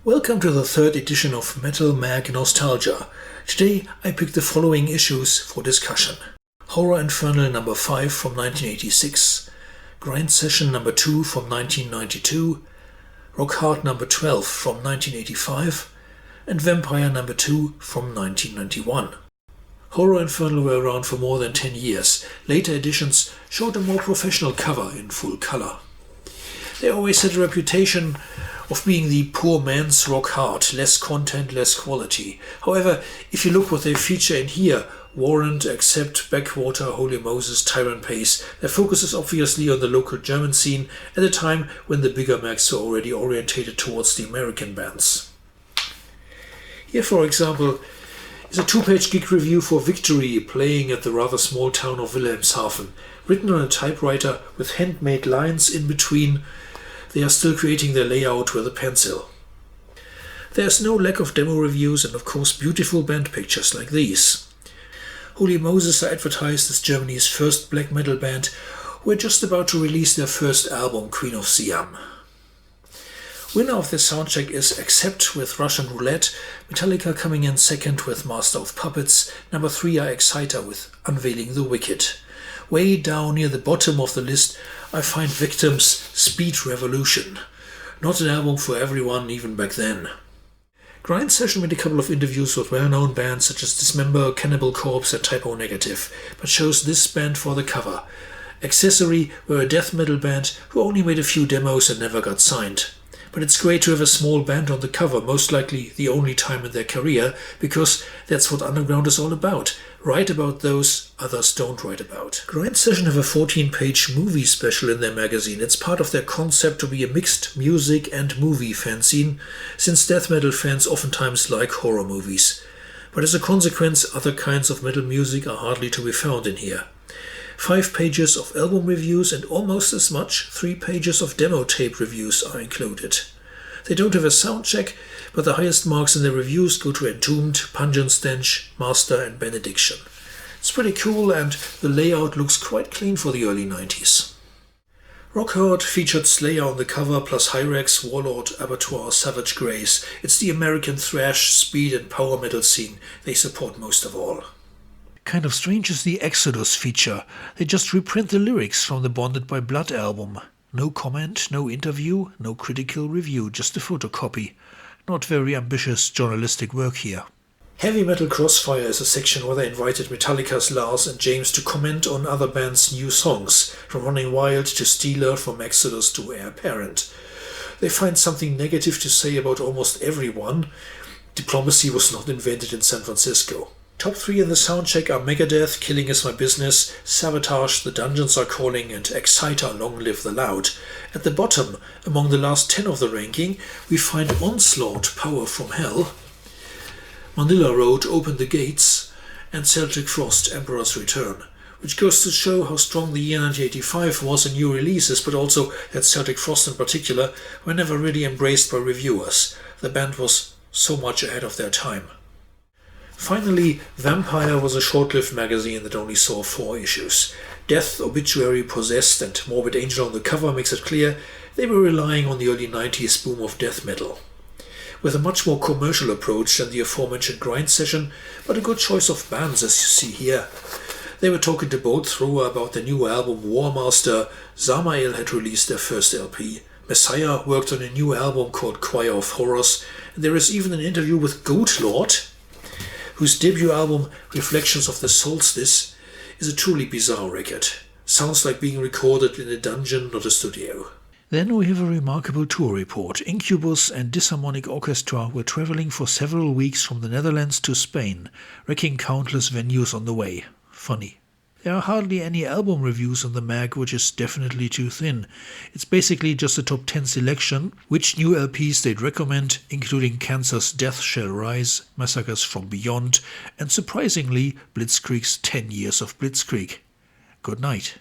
Welcome to the third edition of Metal Mag Nostalgia. Today I picked the following issues for discussion. Horror Infernal number 5 from 1986, Grind Session number 2 from 1992, Rock Hard number 12 from 1985, and Vampire number 2 from 1991. Horror Infernal were around for more than 10 years. Later editions showed a more professional cover in full color. They always had a reputation of being the poor man's Rock Hard, less content, less quality. However, if you look what they feature in here, Warrant, Accept, Backwater, Holy Moses, Tyrant Pace, their focus is obviously on the local German scene at a time when the bigger mags were already orientated towards the American bands. Here, for example, is a 2-page gig review for Victory, playing at the rather small town of Wilhelmshaven, written on a typewriter with handmade lines in between. They are still creating their layout with a pencil. There is no lack of demo reviews and of course beautiful band pictures like these. Holy Moses are advertised as Germany's first black metal band who are just about to release their first album, Queen of Siam. Winner of the soundcheck is Accept with Russian Roulette, Metallica coming in second with Master of Puppets, number 3 are Exciter with Unveiling the Wicked. Way down near the bottom of the list I find Victims' Speed Revolution. Not an album for everyone even back then. Grind Session made a couple of interviews with well-known bands such as Dismember, Cannibal Corpse and Type O Negative, but chose this band for the cover. Accessory were a death metal band who only made a few demos and never got signed. But it's great to have a small band on the cover, most likely the only time in their career, because that's what underground is all about. Write about those others don't write about. Grind Session have a 14-page movie special in their magazine. It's part of their concept to be a mixed music and movie fanzine, since death metal fans oftentimes like horror movies. But as a consequence, other kinds of metal music are hardly to be found in here. 5 pages of album reviews and almost as much, 3 pages of demo tape reviews are included. They don't have a sound check, but the highest marks in their reviews go to Entombed, Pungent Stench, Master and Benediction. It's pretty cool and the layout looks quite clean for the early 90s. Rock Hard featured Slayer on the cover plus Hyrax, Warlord, Abattoir, Savage Grace. It's the American thrash, speed and power metal scene they support most of all. Kind of strange is the Exodus feature. They just reprint the lyrics from the Bonded by Blood album. No comment, no interview, no critical review, just a photocopy. Not very ambitious journalistic work here. Heavy Metal Crossfire is a section where they invited Metallica's Lars and James to comment on other bands' new songs, from Running Wild to Steeler, from Exodus to Heir Apparent. They find something negative to say about almost everyone. Diplomacy was not invented in San Francisco. Top 3 in the soundcheck are Megadeth, Killing Is My Business, Sabotage, The Dungeons Are Calling and Exciter, Long Live the Loud. At the bottom, among the last 10 of the ranking, we find Onslaught, Power from Hell, Manila Road, Open the Gates, and Celtic Frost, Emperor's Return, which goes to show how strong the year 1985 was in new releases, but also that Celtic Frost in particular were never really embraced by reviewers. The band was so much ahead of their time. Finally, Vampire was a short-lived magazine that only saw 4 issues. Death, Obituary, Possessed and Morbid Angel on the cover makes it clear they were relying on the early 90s boom of death metal. With a much more commercial approach than the aforementioned Grind Session, but a good choice of bands as you see here. They were talking to Bolt Thrower about their new album War Master, Samael had released their first LP, Messiah worked on a new album called Choir of Horrors, and there is even an interview with Goat Lord, whose debut album, Reflections of the Solstice, is a truly bizarre record. Sounds like being recorded in a dungeon, not a studio. Then we have a remarkable tour report. Incubus and Disharmonic Orchestra were traveling for several weeks from the Netherlands to Spain, wrecking countless venues on the way. Funny. There are hardly any album reviews on the mag, which is definitely too thin. It's basically just a top 10 selection, which new LPs they'd recommend, including Cancer's Death Shall Rise, Massacres from Beyond, and surprisingly, Blitzkrieg's 10 Years of Blitzkrieg. Good night.